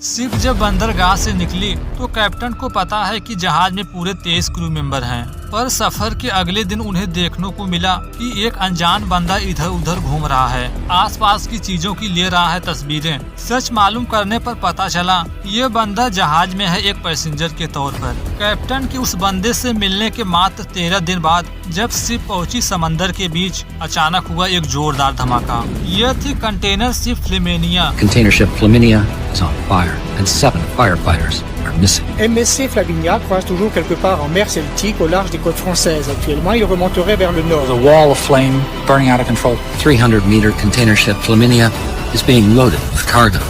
Ship जब बंदरगाह से निकली तो कैप्टन को पता है कि जहाज में पूरे 23 क्रू मेंबर हैं, पर सफर के अगले दिन उन्हें देखने को मिला कि एक अनजान बंदा इधर उधर घूम रहा है, आसपास की चीजों की ले रहा है तस्वीरें। सच मालूम करने पर पता चला ये बंदा जहाज में है एक पैसेंजर के तौर पर। कैप्टन की उस बंदे से मिलने के मात्र 13 दिन बाद जब शिप पहुंची समंदर के बीच, अचानक हुआ एक जोरदार धमाका। यह थी container ship Flaminia. Container ship Flaminia is on fire and 7 firefighters are missing. MSC Flaminia croise toujours quelque part en mer Celtique au large des côtes françaises. Actuellement, il remonterait vers le nord. The wall of flame burning out of control. 300-meter container ship Flaminia is being loaded with cargo.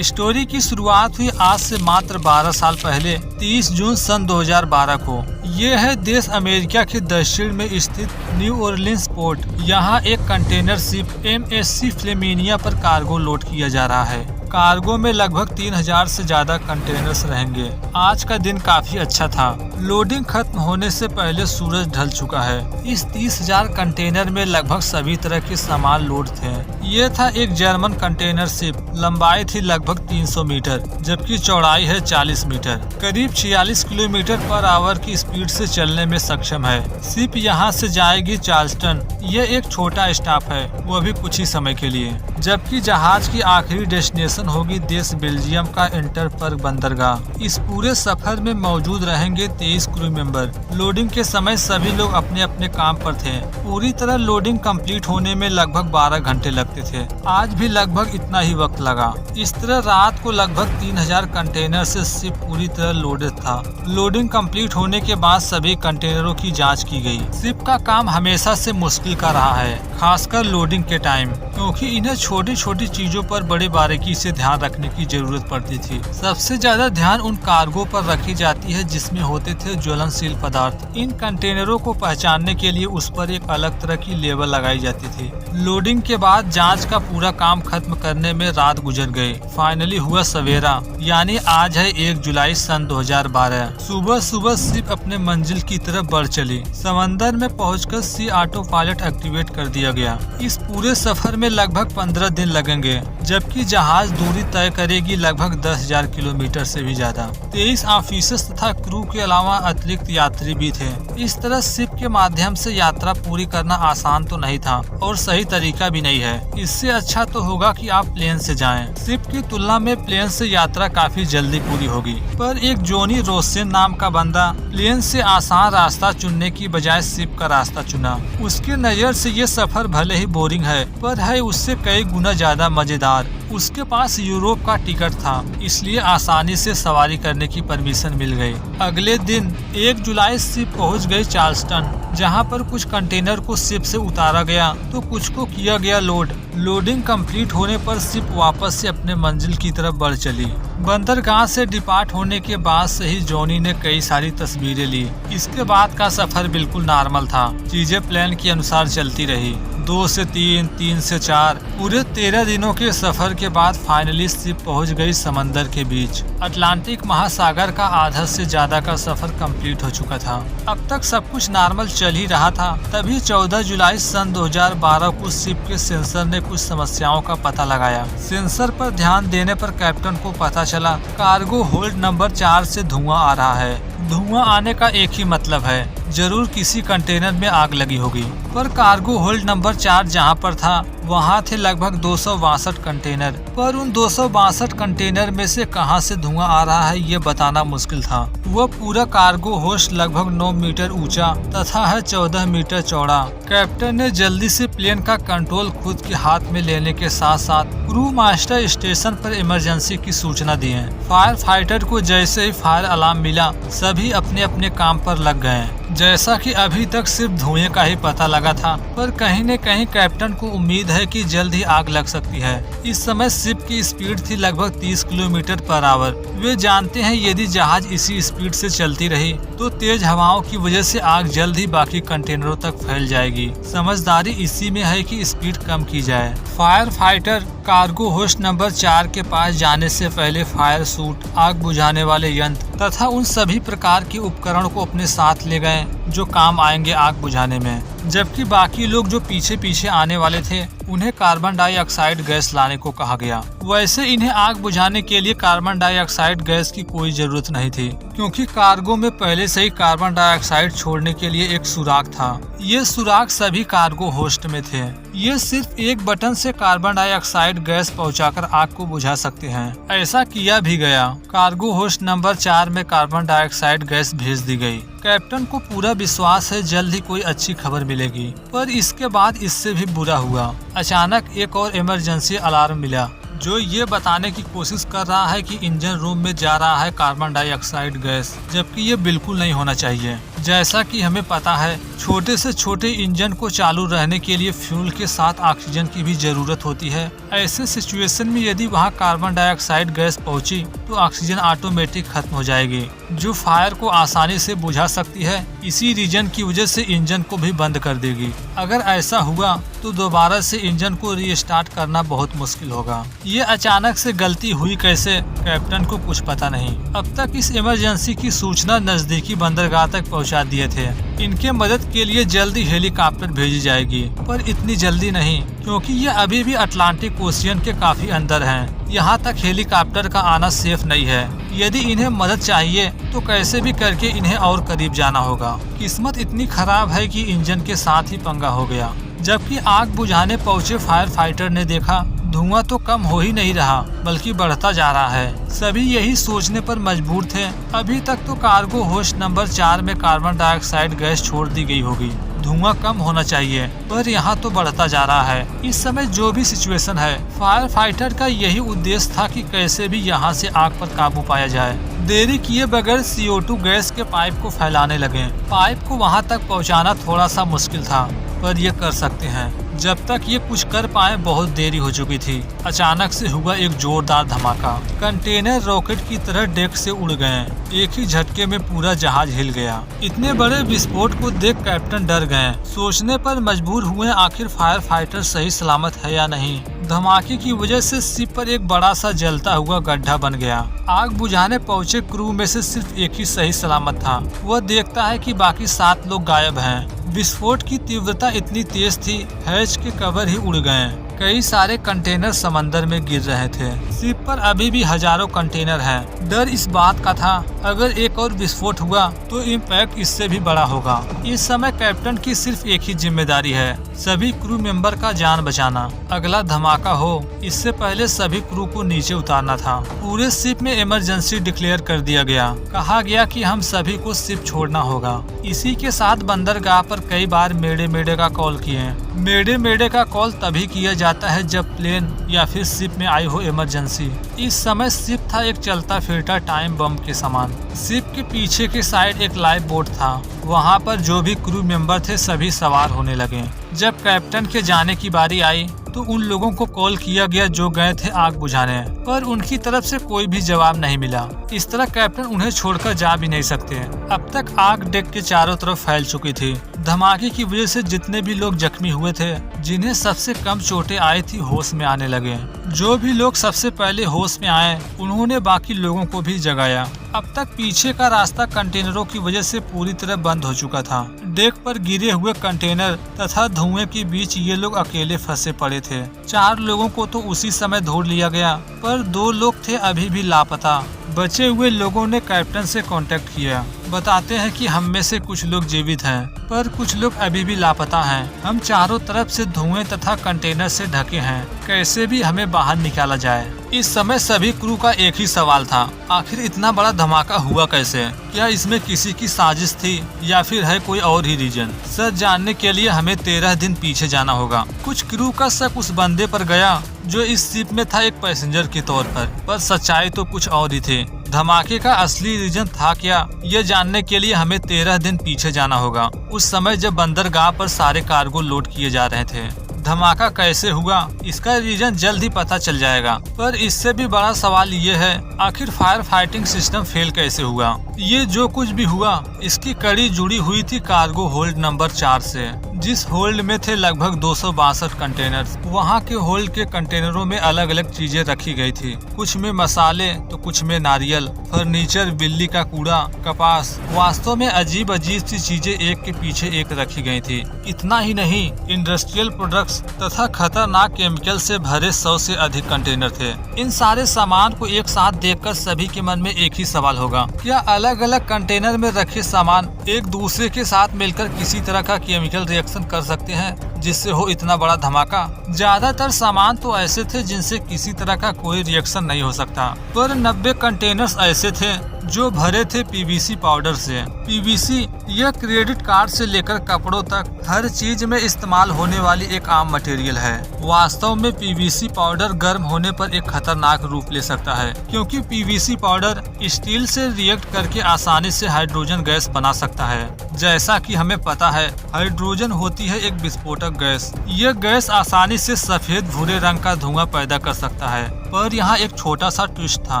Story की शुरुआत हुई आज से मात्र 12 साल पहले 30 जून सन 2012 को। ये है देश अमेरिका के दक्षिण में स्थित न्यू ऑरलिंस पोर्ट। यहाँ एक कंटेनर शिप MSC फ्लेमिनिया पर कार्गो लोड किया जा रहा है। कार्गो में लगभग 3000 से ज्यादा कंटेनर्स रहेंगे। आज का दिन काफी अच्छा था। लोडिंग खत्म होने से पहले सूरज ढल चुका है। इस 30,000 कंटेनर में लगभग सभी तरह के सामान लोड थे। ये था एक जर्मन कंटेनर शिप। लंबाई थी लगभग 300 मीटर जबकि चौड़ाई है 40 मीटर। करीब 46 किलोमीटर पर आवर की स्पीड से चलने में सक्षम है। शिप यहाँ से जाएगी चार्ल्सटन। ये एक छोटा स्टॉप है, वो भी कुछ ही समय के लिए, जबकि जहाज की आखिरी डेस्टिनेशन होगी देश बेल्जियम का एंटरबर्ग बंदरगाह। इस पूरे सफर में मौजूद रहेंगे 23 क्रू मेंबर। लोडिंग के समय सभी लोग अपने अपने काम पर थे। पूरी तरह लोडिंग कंप्लीट होने में लगभग 12 घंटे लगते थे। आज भी लगभग इतना ही वक्त लगा। इस तरह रात को लगभग 3000 कंटेनर से शिप पूरी तरह लोडेड था। लोडिंग कंप्लीट होने के बाद सभी कंटेनरों की जाँच की गयी। शिप का काम हमेशा से मुश्किल का रहा है, खासकर लोडिंग के टाइम, क्योंकि इन्हें छोटी छोटी चीजों पर बड़े बारीकी से ध्यान रखने की जरूरत पड़ती थी। सबसे ज्यादा ध्यान उन कार्गो पर रखी जाती है जिसमें होते थे ज्वलनशील पदार्थ। इन कंटेनरों को पहचानने के लिए उस पर एक अलग तरह की लेबल लगाई जाती थी। लोडिंग के बाद जांच का पूरा काम खत्म करने में रात गुजर गई। फाइनली हुआ सवेरा, यानी आज है 1 जुलाई सन 2012। सुबह सुबह शिप अपने मंजिल की तरफ बढ़ चली। समंदर में पहुंचकर सी ऑटो पायलट एक्टिवेट कर दिया गया। इस पूरे सफर में लगभग 15 दिन लगेंगे, जबकि जहाज दूरी तय करेगी लगभग 10,000 किलोमीटर से भी ज्यादा। 23 ऑफिसर्स तथा क्रू के अलावा अतिरिक्त यात्री भी थे। इस तरह शिप के माध्यम से यात्रा पूरी करना आसान तो नहीं था और सही तरीका भी नहीं है। इससे अच्छा तो होगा कि आप प्लेन से जाएं। शिप की तुलना में प्लेन से यात्रा काफी जल्दी पूरी होगी, पर एक जोनी रोसेन नाम का बंदा प्लेन से आसान रास्ता चुनने की बजाय शिप का रास्ता चुना। उसके नजर से ये सफर भले ही बोरिंग है, पर है उससे कई गुना ज्यादा मजेदार। उसके पास यूरोप का टिकट था, इसलिए आसानी से सवारी करने की परमिशन मिल गई। अगले दिन 1 जुलाई शिप पहुंच गई चार्ल्सटन, जहां पर कुछ कंटेनर को शिप से उतारा गया तो कुछ को किया गया लोड। लोडिंग कंप्लीट होने पर शिप वापस से अपने मंजिल की तरफ बढ़ चली। बंदरगाह से डिपार्ट होने के बाद से ही जॉनी ने कई सारी तस्वीरें ली। इसके बाद का सफर बिल्कुल नॉर्मल था। चीजें प्लान के अनुसार चलती रही। 2 से 3, 3 से 4, पूरे 13 दिनों के सफर के बाद फाइनली शिप पहुंच गई समंदर के बीच। अटलांटिक महासागर का आधा से ज्यादा का सफर कंप्लीट हो चुका था। अब तक सब कुछ नॉर्मल चल ही रहा था। तभी 14 जुलाई सन 2012 को शिप के सेंसर ने कुछ समस्याओं का पता लगाया। सेंसर पर ध्यान देने पर कैप्टन को पता चला कार्गो होल्ड नंबर 4 से धुआं आ रहा है। धुआं आने का एक ही मतलब है, जरूर किसी कंटेनर में आग लगी होगी। पर कार्गो होल्ड नंबर 4 जहां पर था वहां थे लगभग 262 कंटेनर, पर उन 262 कंटेनर में से कहां से धुआं आ रहा है ये बताना मुश्किल था। वह पूरा कार्गो होस्ट लगभग 9 मीटर ऊंचा तथा है 14 मीटर चौड़ा। कैप्टन ने जल्दी से प्लेन का कंट्रोल खुद के हाथ में लेने के साथ साथ क्रू मास्टर स्टेशन पर इमरजेंसी की सूचना दी है। फायर फाइटर को जैसे ही फायर अलार्म मिला सभी अपने अपने काम पर लग गए। जैसा कि अभी तक सिर्फ धुएं का ही पता लगा था, पर कहीं न कहीं कैप्टन को उम्मीद है कि जल्द ही आग लग सकती है। इस समय शिप की स्पीड थी लगभग 30 किलोमीटर पर आवर। वे जानते हैं यदि जहाज इसी स्पीड से चलती रही तो तेज हवाओं की वजह से आग जल्द ही बाकी कंटेनरों तक फैल जाएगी। समझदारी इसी में है कि स्पीड कम की जाए। Fire fighter cargo host number 4 के पास जाने से पहले फायर सूट, आग बुझाने वाले यंत्र तथा उन सभी प्रकार के उपकरण को अपने साथ ले गए जो काम आएंगे आग बुझाने में। जबकि बाकी लोग जो पीछे पीछे आने वाले थे उन्हें कार्बन डाइऑक्साइड गैस लाने को कहा गया। वैसे इन्हें आग बुझाने के लिए कार्बन डाइऑक्साइड गैस की कोई जरूरत नहीं थी, क्योंकि कार्गो में पहले से ही कार्बन डाइऑक्साइड छोड़ने के लिए एक सुराग था। ये सुराग सभी कार्गो होस्ट में थे। ये सिर्फ एक बटन से कार्बन डाइऑक्साइड गैस पहुंचाकर आग को बुझा सकते हैं। ऐसा किया भी गया। कार्गो होस्ट नंबर 4 में कार्बन डाइऑक्साइड गैस भेज दी गई। कैप्टन को पूरा विश्वास है जल्द ही कोई अच्छी खबर मिलेगी, पर इसके बाद इससे भी बुरा हुआ। अचानक एक और इमरजेंसी अलार्म मिला, जो ये बताने की कोशिश कर रहा है कि इंजन रूम में जा रहा है कार्बन डाइऑक्साइड गैस, जबकि ये बिल्कुल नहीं होना चाहिए। जैसा कि हमें पता है, छोटे से छोटे इंजन को चालू रहने के लिए फ्यूल के साथ ऑक्सीजन की भी जरूरत होती है। ऐसे सिचुएशन में यदि वहाँ कार्बन डाइऑक्साइड गैस पहुँची तो ऑक्सीजन ऑटोमेटिक खत्म हो जाएगी, जो फायर को आसानी से बुझा सकती है। इसी रीजन की वजह से इंजन को भी बंद कर देगी। अगर ऐसा हुआ तो दोबारा से इंजन को रीस्टार्ट करना बहुत मुश्किल होगा। ये अचानक से गलती हुई कैसे, कैप्टन को कुछ पता नहीं। अब तक इस इमरजेंसी की सूचना नजदीकी बंदरगाह तक पहुंचा दिए थे। इनके मदद के लिए जल्दी हेलीकॉप्टर भेजी जाएगी, पर इतनी जल्दी नहीं, क्योंकि ये अभी भी अटलांटिक ओशियन के काफी अंदर हैं। यहाँ तक हेलीकॉप्टर का आना सेफ नहीं है। यदि इन्हें मदद चाहिए तो कैसे भी करके इन्हें और करीब जाना होगा। किस्मत इतनी खराब है कि इंजन के साथ ही पंगा हो गया। जबकि आग बुझाने पहुंचे फायर फाइटर ने देखा धुआं तो कम हो ही नहीं रहा, बल्कि बढ़ता जा रहा है। सभी यही सोचने पर मजबूर थे, अभी तक तो कार्गो होस्ट नंबर 4 में कार्बन डाइऑक्साइड गैस छोड़ दी गई होगी, धुआं कम होना चाहिए, पर यहाँ तो बढ़ता जा रहा है। इस समय जो भी सिचुएशन है, फायर फाइटर का यही उद्देश्य था कि कैसे भी यहाँ से आग पर काबू पाया जाए। देरी किए बगैर CO2 गैस के पाइप को फैलाने लगे। पाइप को वहाँ तक पहुँचाना थोड़ा सा मुश्किल था, पर ये कर सकते हैं। जब तक ये कुछ कर पाए बहुत देरी हो चुकी थी। अचानक से हुआ एक जोरदार धमाका। कंटेनर रॉकेट की तरह डेक से उड़ गए। एक ही झटके में पूरा जहाज हिल गया। इतने बड़े विस्फोट को देख कैप्टन डर गए। सोचने पर मजबूर हुए आखिर फायर फाइटर सही सलामत है या नहीं। धमाके की वजह से शिप पर एक बड़ा सा जलता हुआ गड्ढा बन गया। आग बुझाने पहुंचे क्रू में से सिर्फ एक ही सही सलामत था। वह देखता है कि बाकी 7 लोग गायब हैं। विस्फोट की तीव्रता इतनी तेज थी, हैच के कवर ही उड़ गए। कई सारे कंटेनर समंदर में गिर रहे थे। शिप पर अभी भी हजारों कंटेनर हैं। डर इस बात का था, अगर एक और विस्फोट हुआ तो इम्पैक्ट इससे भी बड़ा होगा। इस समय कैप्टन की सिर्फ एक ही जिम्मेदारी है, सभी क्रू मेंबर का जान बचाना। अगला धमाका हो इससे पहले सभी क्रू को नीचे उतारना था। पूरे शिप में इमरजेंसी डिक्लेयर कर दिया गया। कहा गया कि हम सभी को शिप छोड़ना होगा। इसी के साथ बंदरगाह पर कई बार मेडे मेडे का कॉल किए। मेडे मेडे का कॉल तभी किया जाता है जब प्लेन या फिर शिप में आई हो इमरजेंसी। इस समय शिप था एक चलता फिरता टाइम बम के समान। शिप के पीछे के साइड एक लाइफ बोट था। वहाँ पर जो भी क्रू मेंबर थे सभी सवार होने लगे। जब कैप्टन के जाने की बारी आई तो उन लोगों को कॉल किया गया जो गए थे आग बुझाने, पर उनकी तरफ से कोई भी जवाब नहीं मिला। इस तरह कैप्टन उन्हें छोड़कर जा भी नहीं सकते। अब तक आग डेक के चारों तरफ फैल चुकी थी। धमाके की वजह से जितने भी लोग जख्मी हुए थे, जिन्हें सबसे कम चोटें आई थी, होश में आने लगे। जो भी लोग सबसे पहले होश में आए उन्होंने बाकी लोगों को भी जगाया। अब तक पीछे का रास्ता कंटेनरों की वजह से पूरी तरह बंद हो चुका था। डेक पर गिरे हुए कंटेनर तथा धुएं के बीच ये लोग अकेले फंसे पड़े थे। 4 लोगों को तो उसी समय ढूंढ लिया गया, पर 2 लोग थे अभी भी लापता। बचे हुए लोगों ने कैप्टन से कांटेक्ट किया। बताते हैं कि हम में से कुछ लोग जीवित हैं, पर कुछ लोग अभी भी लापता हैं। हम चारों तरफ से धुएं तथा कंटेनर से ढके हैं, कैसे भी हमें बाहर निकाला जाए। इस समय सभी क्रू का एक ही सवाल था, आखिर इतना बड़ा धमाका हुआ कैसे? क्या इसमें किसी की साजिश थी या फिर है कोई और ही रीजन? सच जानने के लिए हमें 13 दिन पीछे जाना होगा। कुछ क्रू का शक उस बंदे पर गया जो इस शिप में था एक पैसेंजर के तौर पर सच्चाई तो कुछ और ही थी। धमाके का असली रीजन था क्या, ये जानने के लिए हमें 13 दिन पीछे जाना होगा। उस समय जब बंदरगाह पर सारे कार्गो लोड किए जा रहे थे। धमाका कैसे हुआ इसका रीजन जल्द ही पता चल जाएगा, पर इससे भी बड़ा सवाल ये है आखिर फायर फाइटिंग सिस्टम फेल कैसे हुआ। ये जो कुछ भी हुआ इसकी कड़ी जुड़ी हुई थी कार्गो होल्ड नंबर 4 से, जिस होल्ड में थे लगभग 262 कंटेनर। वहाँ के होल्ड के कंटेनरों में अलग अलग चीजें रखी गई थी, कुछ में मसाले तो कुछ में नारियल, फर्नीचर, बिल्ली का कूड़ा, कपास। वास्तव में अजीब अजीब सी चीजें एक के पीछे एक रखी गई थी। इतना ही नहीं, इंडस्ट्रियल प्रोडक्ट्स गैस तथा खतरनाक केमिकल से भरे 100 से अधिक कंटेनर थे। इन सारे सामान को एक साथ देखकर सभी के मन में एक ही सवाल होगा, क्या अलग अलग कंटेनर में रखे सामान एक दूसरे के साथ मिलकर किसी तरह का केमिकल रिएक्शन कर सकते हैं जिससे हो इतना बड़ा धमाका? ज्यादातर सामान तो ऐसे थे जिनसे किसी तरह का कोई रिएक्शन नहीं हो सकता, पर 90 कंटेनर्स ऐसे थे जो भरे थे पीवीसी पाउडर से। पीवीसी यह क्रेडिट कार्ड से लेकर कपड़ों तक हर चीज में इस्तेमाल होने वाली एक आम मटेरियल है। वास्तव में पीवीसी पाउडर गर्म होने पर एक खतरनाक रूप ले सकता है, क्योंकि पीवीसी पाउडर स्टील से रिएक्ट करके आसानी से हाइड्रोजन गैस बना सकता है। जैसा कि हमें पता है, हाइड्रोजन होती है एक विस्फोटक गैस। यह गैस आसानी से सफेद भूरे रंग का धुआं पैदा कर सकता है, पर यहाँ एक छोटा सा ट्विस्ट था।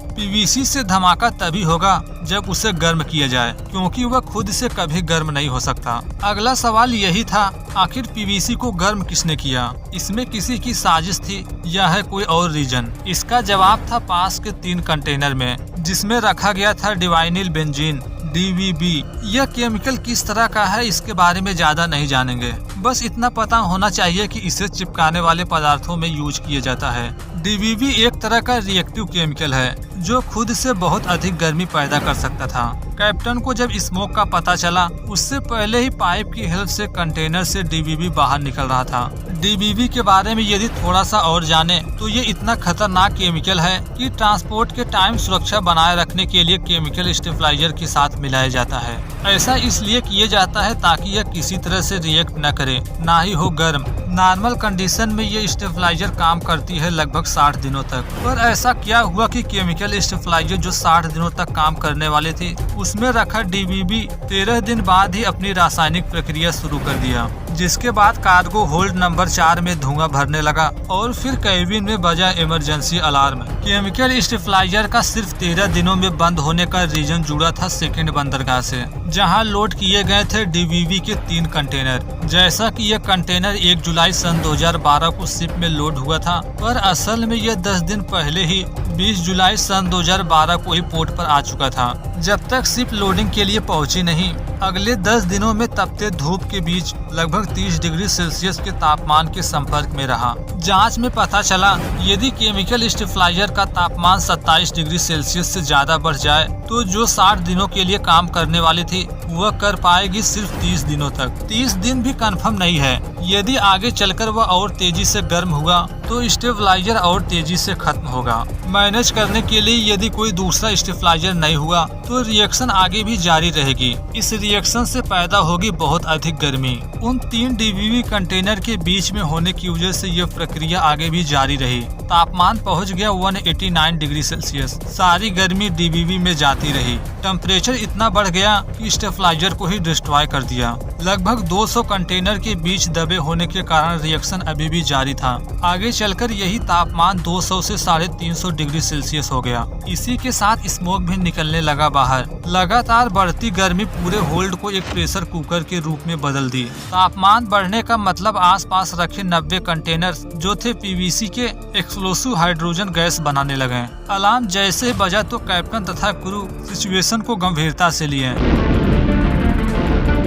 पीवीसी से धमाका तभी होगा जब उसे गर्म किया जाए, क्योंकि वह खुद से कभी गर्म नहीं हो सकता। अगला सवाल यही था, आखिर पीवीसी को गर्म किसने किया? इसमें किसी की साजिश थी या है कोई और रीजन? इसका जवाब था पास के 3 कंटेनर में, जिसमें रखा गया था डिवाइनिल बेंजीन DVB। यह केमिकल किस तरह का है इसके बारे में ज्यादा नहीं जानेंगे, बस इतना पता होना चाहिए कि इसे चिपकाने वाले पदार्थों में यूज किया जाता है। DVB एक तरह का रिएक्टिव केमिकल है जो खुद से बहुत अधिक गर्मी पैदा कर सकता था। कैप्टन को जब स्मोक का पता चला, उससे पहले ही पाइप की हेल्प से कंटेनर से DVB बाहर निकल रहा था। DVB के बारे में यदि थोड़ा सा और जाने तो ये इतना खतरनाक केमिकल है कि ट्रांसपोर्ट के टाइम सुरक्षा बनाए रखने के लिए केमिकल स्टेबलाइजर के साथ मिलाया जाता है। ऐसा इसलिए किया जाता है ताकि यह किसी तरह से रिएक्ट न करे, ना ही हो गर्म। नॉर्मल कंडीशन में ये स्टेबलाइजर काम करती है लगभग 60 दिनों तक, पर ऐसा क्या हुआ कि केमिकल स्टेबलाइजर जो 60 दिनों तक काम करने वाले थे, उसमें रखा DVB 13 दिन बाद ही अपनी रासायनिक प्रक्रिया शुरू कर दिया, जिसके बाद कार्गो होल्ड नंबर 4 में धुआं भरने लगा और फिर कैबिन में बजा इमरजेंसी अलार्म। केमिकल स्टेबलाइजर का सिर्फ 13 दिनों में बंद होने का रीजन जुड़ा था सेकंड बंदरगाह से, जहां लोड किए गए थे DVB के 3 कंटेनर। जैसा कि यह कंटेनर 1 जुलाई सन 2012 को शिप में लोड हुआ था, पर असल में यह 10 दिन पहले ही 20 जुलाई सन 2012 को ही पोर्ट पर आ चुका था। जब तक शिप लोडिंग के लिए पहुंची नहीं, अगले 10 दिनों में तपते धूप के बीच लगभग 30 डिग्री सेल्सियस के तापमान के संपर्क में रहा। जांच में पता चला यदि केमिकल स्टेबलाइजर का तापमान 27 डिग्री सेल्सियस से ज्यादा बढ़ जाए तो जो 60 दिनों के लिए काम करने वाली थी वह कर पाएगी सिर्फ 30 दिनों तक। 30 दिन भी कंफर्म नहीं है, यदि आगे चलकर वह और तेजी से गर्म हुआ तो स्टेबलाइजर और तेजी से खत्म होगा। मैनेज करने के लिए यदि कोई दूसरा स्टेबलाइजर नहीं हुआ तो रिएक्शन आगे भी जारी रहेगी। इस रिएक्शन से पैदा होगी बहुत अधिक गर्मी। उन 3 DVB कंटेनर के बीच में होने की वजह से यह प्रक्रिया आगे भी जारी रही। तापमान पहुंच गया 189 डिग्री सेल्सियस। सारी गर्मी DVB में जाती रही। टेम्परेचर इतना बढ़ गया कि स्टेबलाइजर को ही डिस्ट्रॉय कर दिया। लगभग 200 कंटेनर के बीच दबे होने के कारण रिएक्शन अभी भी जारी था। आगे चलकर यही तापमान 200 से 350 डिग्री सेल्सियस हो गया। इसी के साथ स्मोक भी निकलने लगा बाहर। लगातार बढ़ती गर्मी पूरे होल्ड को एक प्रेशर कुकर के रूप में बदल दी। तापमान बढ़ने का मतलब आसपास रखे 90 कंटेनर जो थे PVC के एक्सप्लोसिव हाइड्रोजन गैस बनाने लगे। अलार्म जैसे बजा तो कैप्टन तथा क्रू सिचुएशन को गंभीरता से लिए,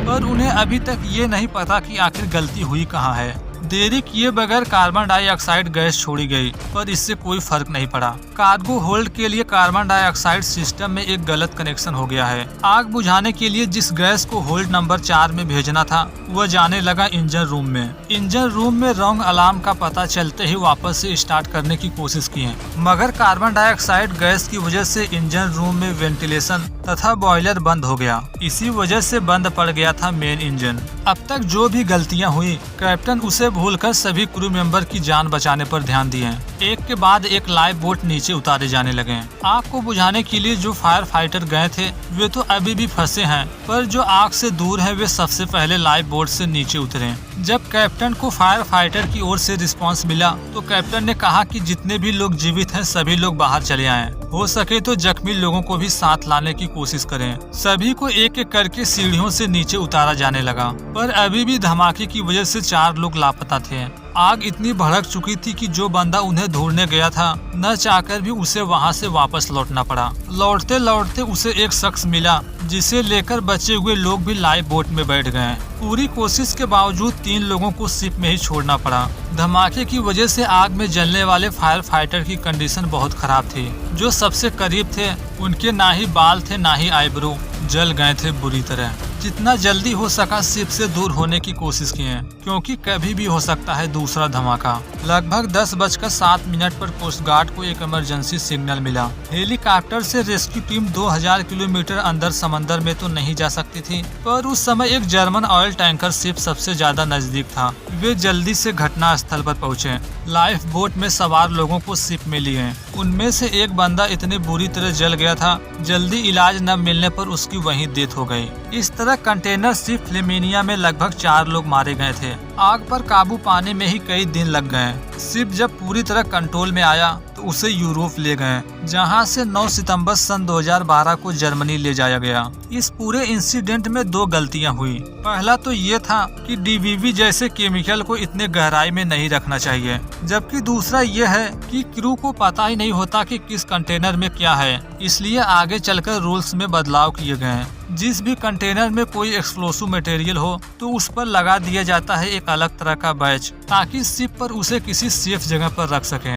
पर उन्हें अभी तक ये नहीं पता कि आखिर गलती हुई कहाँ है। देरी किए बगैर कार्बन डाइऑक्साइड गैस छोड़ी गई, पर इससे कोई फर्क नहीं पड़ा। कार्गो होल्ड के लिए कार्बन डाइऑक्साइड सिस्टम में एक गलत कनेक्शन हो गया है। आग बुझाने के लिए जिस गैस को होल्ड नंबर 4 में भेजना था वह जाने लगा इंजन रूम में। इंजन रूम में रॉन्ग अलार्म का पता चलते ही वापस से स्टार्ट करने की कोशिश की है, मगर कार्बन डाइऑक्साइड गैस की वजह से इंजन रूम में वेंटिलेशन तथा बॉयलर बंद हो गया। इसी वजह से बंद पड़ गया था मेन इंजन। अब तक जो भी गलतियां हुई, कैप्टन उसे भूलकर सभी क्रू मेंबर की जान बचाने पर ध्यान दिए। एक के बाद एक लाइफ बोट नीचे उतारे जाने लगे। आग को बुझाने के लिए जो फायर फाइटर गए थे वे तो अभी भी फंसे हैं, पर जो आग से दूर है वे सबसे पहले लाइफ बोट से नीचे उतरे। जब कैप्टन को फायर फाइटर की ओर से रिस्पांस मिला तो कैप्टन ने कहा कि जितने भी लोग जीवित हैं सभी लोग बाहर चले आएं। हो सके तो जख्मी लोगों को भी साथ लाने की कोशिश करें। सभी को एक एक करके सीढ़ियों से नीचे उतारा जाने लगा, पर अभी भी धमाके की वजह से 4 लोग लापता थे। आग इतनी भड़क चुकी थी कि जो बंदा उन्हें ढूंढने गया था न चाहकर भी उसे वहां से वापस लौटना पड़ा। लौटते लौटते उसे एक शख्स मिला जिसे लेकर बचे हुए लोग भी लाइफ बोट में बैठ गए। पूरी कोशिश के बावजूद 3 लोगों को शिप में ही छोड़ना पड़ा। धमाके की वजह से आग में जलने वाले फायर फाइटर की कंडीशन बहुत खराब थी। जो सबसे करीब थे उनके ना ही बाल थे ना ही आईब्रो, जल गए थे बुरी तरह। जितना जल्दी हो सका शिप से दूर होने की कोशिश किए क्योंकि कभी भी हो सकता है दूसरा धमाका। लगभग 10:07 पर कोस्ट गार्ड को एक इमरजेंसी सिग्नल मिला। हेलीकॉप्टर से रेस्क्यू टीम 2000 किलोमीटर अंदर समंदर में तो नहीं जा सकती थी, पर उस समय एक जर्मन ऑयल टैंकर शिप सबसे ज्यादा नजदीक था। वे जल्दी से घटना स्थल पर पहुँचे। लाइफ बोट में सवार लोगों को शिप में लिए। उनमें से एक बंदा इतने बुरी तरह जल गया था, जल्दी इलाज न मिलने पर उसकी वहीं डेथ हो गई। इस तरह कंटेनर शिप फ्लेमिनिया में लगभग 4 लोग मारे गए थे। आग पर काबू पाने में ही कई दिन लग गए। शिप जब पूरी तरह कंट्रोल में आया तो उसे यूरोप ले गए, जहां से 9 सितंबर सन 2012 को जर्मनी ले जाया गया। इस पूरे इंसिडेंट में 2 गलतियां हुई। पहला तो ये था कि DBV जैसे केमिकल को इतने गहराई में नहीं रखना चाहिए, जबकि दूसरा ये है कि क्रू को पता ही नहीं होता कि किस कंटेनर में क्या है, इसलिए आगे चलकर रूल्स में बदलाव किए गए। जिस भी कंटेनर में कोई एक्सप्लोसिव मटेरियल हो तो उस पर लगा दिया जाता है एक अलग तरह का बैच, ताकि शिप पर उसे किसी सेफ जगह पर रख सकें।